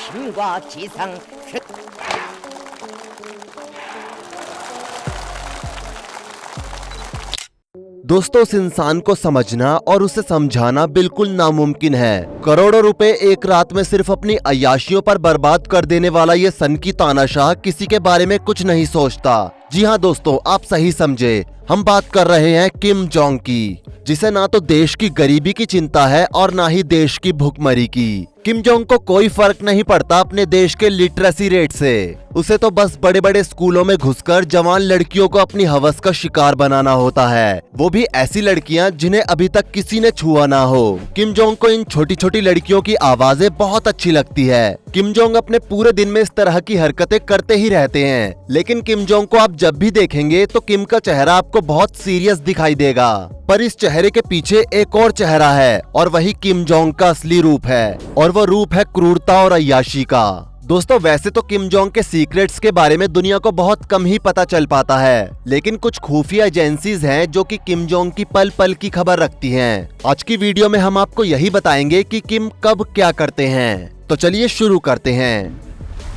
신과 지상 दोस्तों, उस इंसान को समझना और उसे समझाना बिल्कुल नामुमकिन है। करोड़ों रुपए एक रात में सिर्फ अपनी अय्याशियों पर बर्बाद कर देने वाला ये सनकी तानाशाह किसी के बारे में कुछ नहीं सोचता। जी हाँ दोस्तों, आप सही समझे, हम बात कर रहे हैं किम जोंग की, जिसे ना तो देश की गरीबी की चिंता है और ना ही देश की भुखमरी की। किम जोंग को कोई फर्क नहीं पड़ता अपने देश के लिटरेसी रेट से। उसे तो बस बड़े बड़े स्कूलों में घुसकर जवान लड़कियों को अपनी हवस का शिकार बनाना होता है, वो भी ऐसी लड़कियां जिन्हें अभी तक किसी ने छुआ ना हो। किम जोंग को इन छोटी छोटी लड़कियों की आवाजें बहुत अच्छी लगती है। किम जोंग अपने पूरे दिन में इस तरह की हरकतें करते ही रहते हैं, लेकिन किम जोंग को आप जब भी देखेंगे तो किम का चेहरा आपको बहुत सीरियस दिखाई देगा, पर इस चेहरे के पीछे एक और चेहरा है और वही किम जोंग का असली रूप है, और वो रूप है क्रूरता और अय्याशी का। दोस्तों, वैसे तो किम जोंग के सीक्रेट्स के बारे में दुनिया को बहुत कम ही पता चल पाता है, लेकिन कुछ खुफिया एजेंसीज हैं जो कि किम जोंग की पल पल की खबर रखती हैं। आज की वीडियो में हम आपको यही बताएंगे कि किम कब क्या करते हैं। तो चलिए शुरू करते हैं।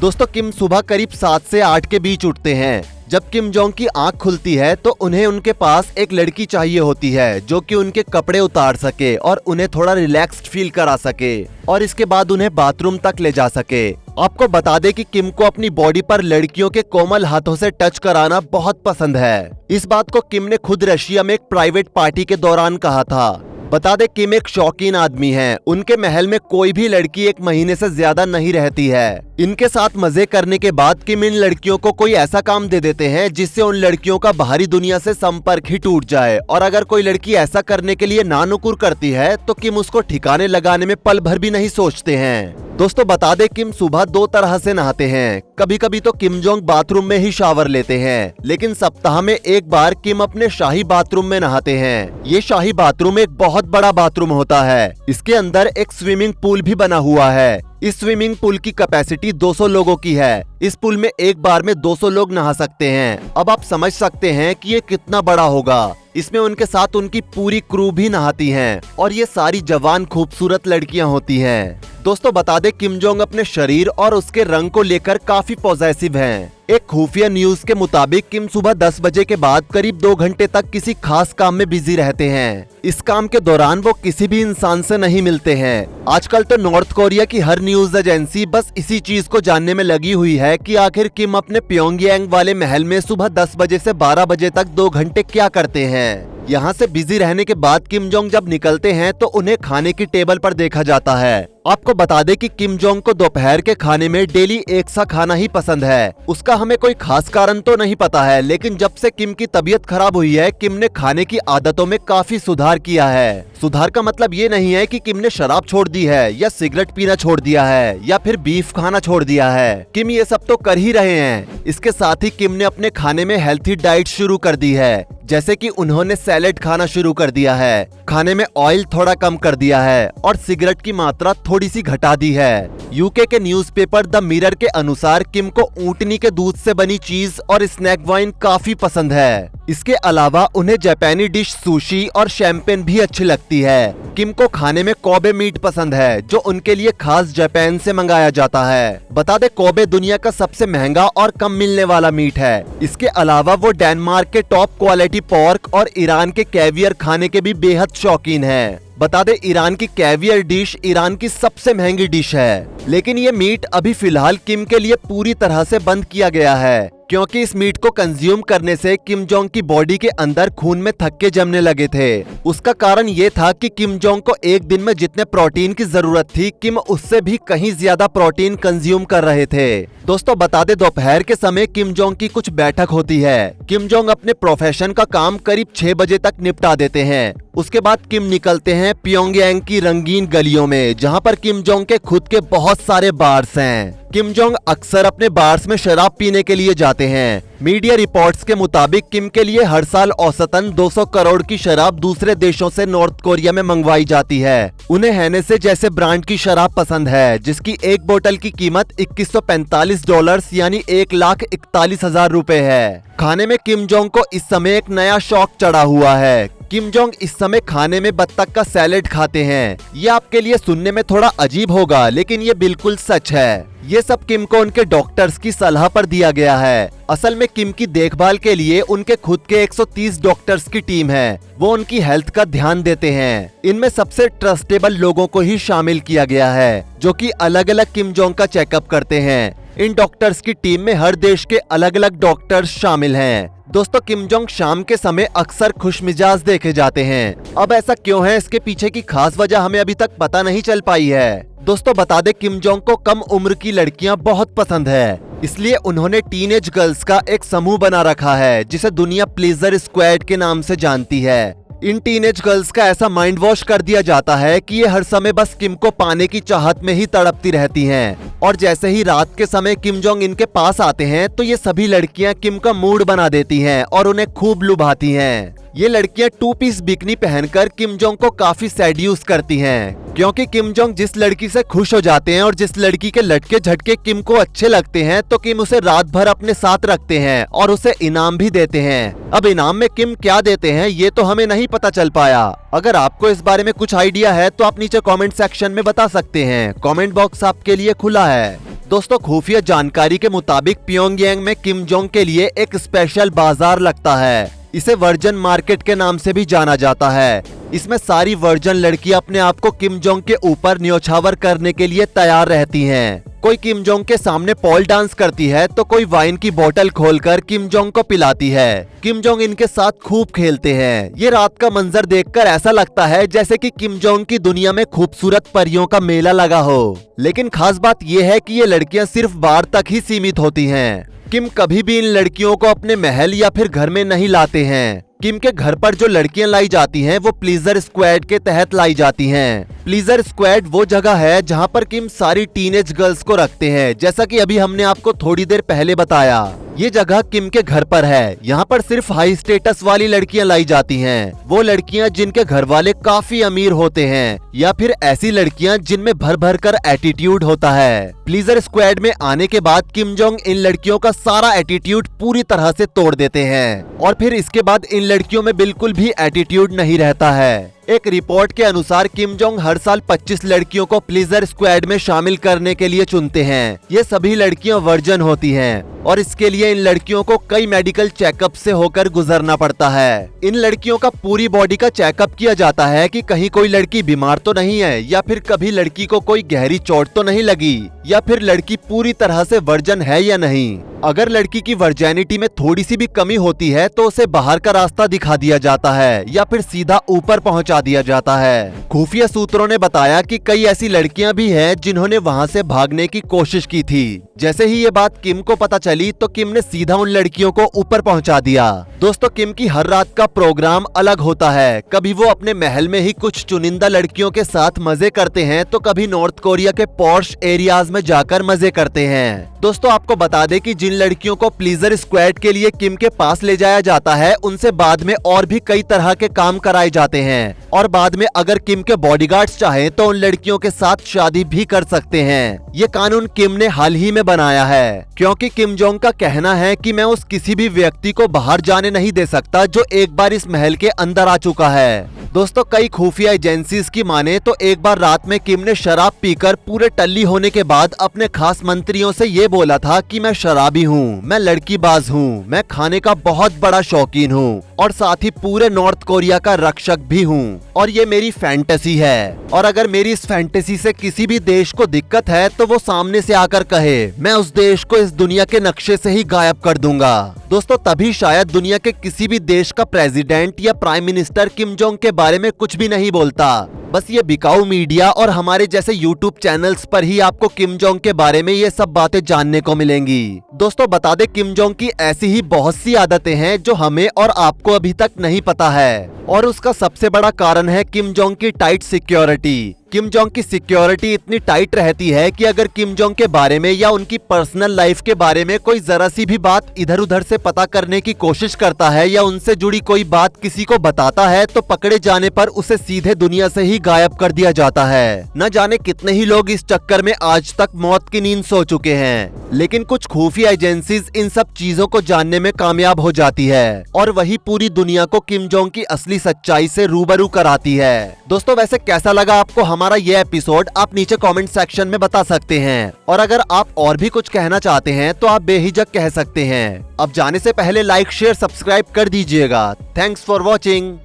दोस्तों, किम सुबह करीब 7 से 8 के बीच उठते हैं। जब किम जोंग की आंख खुलती है तो उन्हें उनके पास एक लड़की चाहिए होती है जो कि उनके कपड़े उतार सके और उन्हें थोड़ा रिलैक्स्ड फील करा सके, और इसके बाद उन्हें बाथरूम तक ले जा सके। आपको बता दें कि किम को अपनी बॉडी पर लड़कियों के कोमल हाथों से टच कराना बहुत पसंद है। इस बात को किम ने खुद रशिया में एक प्राइवेट पार्टी के दौरान कहा था। बता दे, किम एक शौकीन आदमी हैं। उनके महल में कोई भी लड़की 1 महीने से ज्यादा नहीं रहती है। इनके साथ मजे करने के बाद किम इन लड़कियों को कोई ऐसा काम दे देते हैं जिससे उन लड़कियों का बाहरी दुनिया से संपर्क ही टूट जाए, और अगर कोई लड़की ऐसा करने के लिए नानुकुर करती है तो किम उसको ठिकाने लगाने में पल भर भी नहीं सोचते हैं। दोस्तों, बता दे, किम सुबह 2 तरह से नहाते हैं। कभी कभी तो किम जोंग बाथरूम में ही शावर लेते हैं, लेकिन सप्ताह में एक बार किम अपने शाही बाथरूम में नहाते हैं। ये शाही बाथरूम एक बहुत बड़ा बाथरूम होता है। इसके अंदर एक स्विमिंग पूल भी बना हुआ है। इस स्विमिंग पूल की कैपेसिटी 200 लोगों की है। इस पूल में एक बार में 200 लोग नहा सकते हैं। अब आप समझ सकते हैं कि ये कितना बड़ा होगा। इसमें उनके साथ उनकी पूरी क्रू भी नहाती हैं, और ये सारी जवान खूबसूरत लड़कियां होती हैं। दोस्तों, बता दे, किम जोंग अपने शरीर और उसके रंग को लेकर काफी पॉजिटिव हैं। एक खुफिया न्यूज के मुताबिक किम सुबह 10 बजे के बाद करीब 2 घंटे तक किसी खास काम में बिजी रहते हैं। इस काम के दौरान वो किसी भी इंसान से नहीं मिलते हैं। आजकल तो नॉर्थ कोरिया की हर न्यूज एजेंसी बस इसी चीज को जानने में लगी हुई है कि आखिर किम अपने प्योंगयांग वाले महल में सुबह 10 बजे से 12 बजे तक 2 घंटे क्या करते हैं। यहाँ से बिजी रहने के बाद किम जोंग जब निकलते हैं तो उन्हें खाने की टेबल पर देखा जाता है। आपको बता दें कि किम जोंग को दोपहर के खाने में डेली एक सा खाना ही पसंद है। उसका हमें कोई खास कारण तो नहीं पता है, लेकिन जब से किम की तबीयत खराब हुई है, किम ने खाने की आदतों में काफी सुधार किया है। सुधार का मतलब ये नहीं है कि किम ने शराब छोड़ दी है या सिगरेट पीना छोड़ दिया है या फिर बीफ खाना छोड़ दिया है। किम ये सब तो कर ही रहे हैं। इसके साथ ही किम ने अपने खाने में हेल्थी डाइट शुरू कर दी है, जैसे कि उन्होंने सैलेड खाना शुरू कर दिया है, खाने में ऑयल थोड़ा कम कर दिया है और सिगरेट की मात्रा थोड़ी सी घटा दी है। यूके के न्यूज़पेपर द मिरर के अनुसार किम को ऊंटनी के दूध से बनी चीज और स्नैक वाइन काफी पसंद है। इसके अलावा उन्हें जापानी डिश सुशी और शैंपेन भी अच्छी लगती है। किम को खाने में कोबे मीट पसंद है, जो उनके लिए खास जापान से मंगाया जाता है। बता दे, कोबे दुनिया का सबसे महंगा और कम मिलने वाला मीट है। इसके अलावा वो डेनमार्क के टॉप क्वालिटी पोर्क और ईरान के कैवियर खाने के भी बेहद शौकीन है। बता दे, ईरान की कैवियर डिश ईरान की सबसे महंगी डिश है, लेकिन ये मीट अभी फिलहाल किम के लिए पूरी तरह से बंद किया गया है, क्योंकि इस मीट को कंज्यूम करने से किम जोंग की बॉडी के अंदर खून में थक्के जमने लगे थे। उसका कारण ये था कि किम जोंग को एक दिन में जितने प्रोटीन की जरूरत थी, किम उससे भी कहीं ज्यादा प्रोटीन कंज्यूम कर रहे थे। दोस्तों, बता दे, दोपहर के समय किम जोंग की कुछ बैठक होती है। किम जोंग अपने प्रोफेशन का काम करीब 6 बजे तक निपटा देते हैं। उसके बाद किम निकलते हैं प्योंगयांग की रंगीन गलियों में, जहां पर किम जोंग के खुद के बहुत सारे बार्स हैं। किम जोंग अक्सर अपने बार्स में शराब पीने के लिए जाते हैं। मीडिया रिपोर्ट्स के मुताबिक किम के लिए हर साल औसतन 200 करोड़ की शराब दूसरे देशों से नॉर्थ कोरिया में मंगवाई जाती है। उन्हें हेनेसे जैसे ब्रांड की शराब पसंद है, जिसकी एक बोतल की कीमत $2145 यानी 1,41,000 रुपए है। खाने में किम जोंग को इस समय एक नया शौक चढ़ा हुआ है। किम जोंग इस समय खाने में बत्तख का सैलेड खाते हैं। ये आपके लिए सुनने में थोड़ा अजीब होगा, लेकिन ये बिल्कुल सच है। ये सब किम को उनके डॉक्टर्स की सलाह पर दिया गया है। असल में किम की देखभाल के लिए उनके खुद के 130 डॉक्टर्स की टीम है। वो उनकी हेल्थ का ध्यान देते हैं। इनमें सबसे ट्रस्टेबल लोगों को ही शामिल किया गया है, जो कि अलग अलग किम जोंग का चेकअप करते हैं। इन डॉक्टर्स की टीम में हर देश के अलग अलग डॉक्टर्स शामिल हैं। दोस्तों, किम जोंग शाम के समय अक्सर खुशमिजाज देखे जाते हैं। अब ऐसा क्यों है, इसके पीछे की खास वजह हमें अभी तक पता नहीं चल पाई है। दोस्तों, बता दें, किम जोंग को कम उम्र की लड़कियां बहुत पसंद है, इसलिए उन्होंने टीनेज गर्ल्स का एक समूह बना रखा है जिसे दुनिया प्लीजर स्क्वाड के नाम से जानती है। इन टीनेज गर्ल्स का ऐसा माइंड वॉश कर दिया जाता है कि ये हर समय बस किम को पाने की चाहत में ही तड़पती रहती हैं। और जैसे ही रात के समय किम जोंग इनके पास आते हैं तो ये सभी लड़कियां किम का मूड बना देती हैं और उन्हें खूब लुभाती हैं। ये लड़कियां 2 पीस बिकनी पहनकर किम जोंग को काफी सेड्यूस करती हैं, क्योंकि किम जोंग जिस लड़की से खुश हो जाते हैं और जिस लड़की के लटके झटके किम को अच्छे लगते हैं तो किम उसे रात भर अपने साथ रखते हैं और उसे इनाम भी देते हैं। अब इनाम में किम क्या देते हैं ये तो हमें नहीं पता चल पाया। अगर आपको इस बारे में कुछ आइडिया है तो आप नीचे कमेंट सेक्शन में बता सकते हैं। कमेंट बॉक्स आपके लिए खुला है। दोस्तों, खुफिया जानकारी के मुताबिक प्योंगयांग में किम जोंग के लिए एक स्पेशल बाजार लगता है। इसे वर्जन मार्केट के नाम से भी जाना जाता है। इसमें सारी वर्जन लड़कियां अपने आप को किम जोंग के ऊपर न्योछावर करने के लिए तैयार रहती हैं। कोई किम जोंग के सामने पोल डांस करती है तो कोई वाइन की बोतल खोलकर किम जोंग को पिलाती है। किम जोंग इनके साथ खूब खेलते हैं। ये रात का मंजर देखकर ऐसा लगता है जैसे कि किम जोंग की दुनिया में खूबसूरत परियों का मेला लगा हो। लेकिन खास बात यह है कि ये लड़कियां सिर्फ बार तक ही सीमित होती हैं। किम कभी भी इन लड़कियों को अपने महल या फिर घर में नहीं लाते हैं। किम के घर पर जो लड़कियां लाई जाती हैं वो प्लीजर स्क्वाड के तहत लाई जाती हैं। प्लीजर स्क्वाड वो जगह है जहां पर किम सारी टीनेज गर्ल्स को रखते हैं, जैसा कि अभी हमने आपको थोड़ी देर पहले बताया। ये जगह किम के घर पर है। यहाँ पर सिर्फ हाई स्टेटस वाली लड़कियां लाई जाती हैं। वो लड़कियां जिनके घर वाले काफी अमीर होते हैं या फिर ऐसी लड़कियां जिनमें भर भर कर एटीट्यूड होता है। प्लीजर स्क्वाड में आने के बाद किम जोंग इन लड़कियों का सारा एटीट्यूड पूरी तरह से तोड़ देते हैं और फिर इसके बाद इन लड़कियों में बिल्कुल भी एटीट्यूड नहीं रहता है। एक रिपोर्ट के अनुसार किम जोंग हर साल 25 लड़कियों को प्लीजर स्क्वाड में शामिल करने के लिए चुनते हैं। ये सभी लड़कियां वर्जन होती हैं और इसके लिए इन लड़कियों को कई मेडिकल चेकअप से होकर गुजरना पड़ता है। इन लड़कियों का पूरी बॉडी का चेकअप किया जाता है कि कहीं कोई लड़की बीमार तो नहीं है या फिर कभी लड़की को कोई गहरी चोट तो नहीं लगी या फिर लड़की पूरी तरह से वर्जन है या नहीं। अगर लड़की की वर्जेनिटी में थोड़ी सी भी कमी होती है तो उसे बाहर का रास्ता दिखा दिया जाता है या फिर सीधा ऊपर पहुंचा दिया जाता है। खुफिया सूत्रों ने बताया कि कई ऐसी लड़कियां भी हैं जिन्होंने वहां से भागने की कोशिश की थी। जैसे ही ये बात किम को पता चली तो किम ने सीधा उन लड़कियों को ऊपर पहुंचा दिया। दोस्तों, किम की हर रात का प्रोग्राम अलग होता है। कभी वो अपने महल में ही कुछ चुनिंदा लड़कियों के साथ मजे करते हैं तो कभी नॉर्थ कोरिया के पॉश एरियाज में जाकर मजे करते हैं। दोस्तों, आपको बता दें कि जिन लड़कियों को प्लीजर स्क्वाड के लिए किम के पास ले जाया जाता है उनसे बाद में और भी कई तरह के काम कराए जाते हैं और बाद में अगर किम के बॉडीगार्ड्स चाहें तो उन लड़कियों के साथ शादी भी कर सकते हैं। ये कानून किम ने हाल ही में बनाया है, क्योंकि किम जोंग का कहना है कि मैं उस किसी भी व्यक्ति को बाहर जाने नहीं दे सकता जो एक बार इस महल के अंदर आ चुका है। दोस्तों, कई खुफिया एजेंसीज की माने तो एक बार रात में किम ने शराब पीकर पूरे टल्ली होने के बाद अपने खास मंत्रियों से ये बोला था कि मैं शराबी हूँ, मैं लड़कीबाज हूँ, मैं खाने का बहुत बड़ा शौकीन हूँ और साथ ही पूरे नॉर्थ कोरिया का रक्षक भी हूँ और ये मेरी फैंटेसी है। और अगर मेरी इस फैंटेसी से किसी भी देश को दिक्कत है तो वो सामने से आकर कहे, मैं उस देश को इस दुनिया के नक्शे से ही गायब कर दूंगा। दोस्तों, तभी शायद दुनिया के किसी भी देश का प्रेसिडेंट या प्राइम मिनिस्टर किम जोंग के बारे में कुछ भी नहीं बोलता। बस ये बिकाऊ मीडिया और हमारे जैसे यूट्यूब चैनल्स पर ही आपको किम जोंग के बारे में ये सब बातें जानने को मिलेंगी। दोस्तों, बता दें, किम जोंग की ऐसी ही बहुत सी आदतें हैं जो हमें और आपको अभी तक नहीं पता है और उसका सबसे बड़ा कारण है किम जोंग की टाइट सिक्योरिटी। किम जोंग की सिक्योरिटी इतनी टाइट रहती है कि अगर किम जोंग के बारे में या उनकी पर्सनल लाइफ के बारे में कोई जरा सी भी बात इधर उधर से पता करने की कोशिश करता है या उनसे जुड़ी कोई बात किसी को बताता है तो पकड़े जाने पर उसे सीधे दुनिया से ही गायब कर दिया जाता है। न जाने कितने ही लोग इस चक्कर में आज तक मौत की नींद सो चुके हैं, लेकिन कुछ खुफिया एजेंसीज इन सब चीजों को जानने में कामयाब हो जाती है और वही पूरी दुनिया को किम जोंग की असली सच्चाई से रूबरू कराती है। दोस्तों, वैसे कैसा लगा आपको हमारा ये एपिसोड आप नीचे कमेंट सेक्शन में बता सकते हैं। और अगर आप और भी कुछ कहना चाहते हैं तो आप बेहिचक कह सकते हैं। अब जाने से पहले लाइक शेयर सब्सक्राइब कर दीजिएगा। Thanks for watching.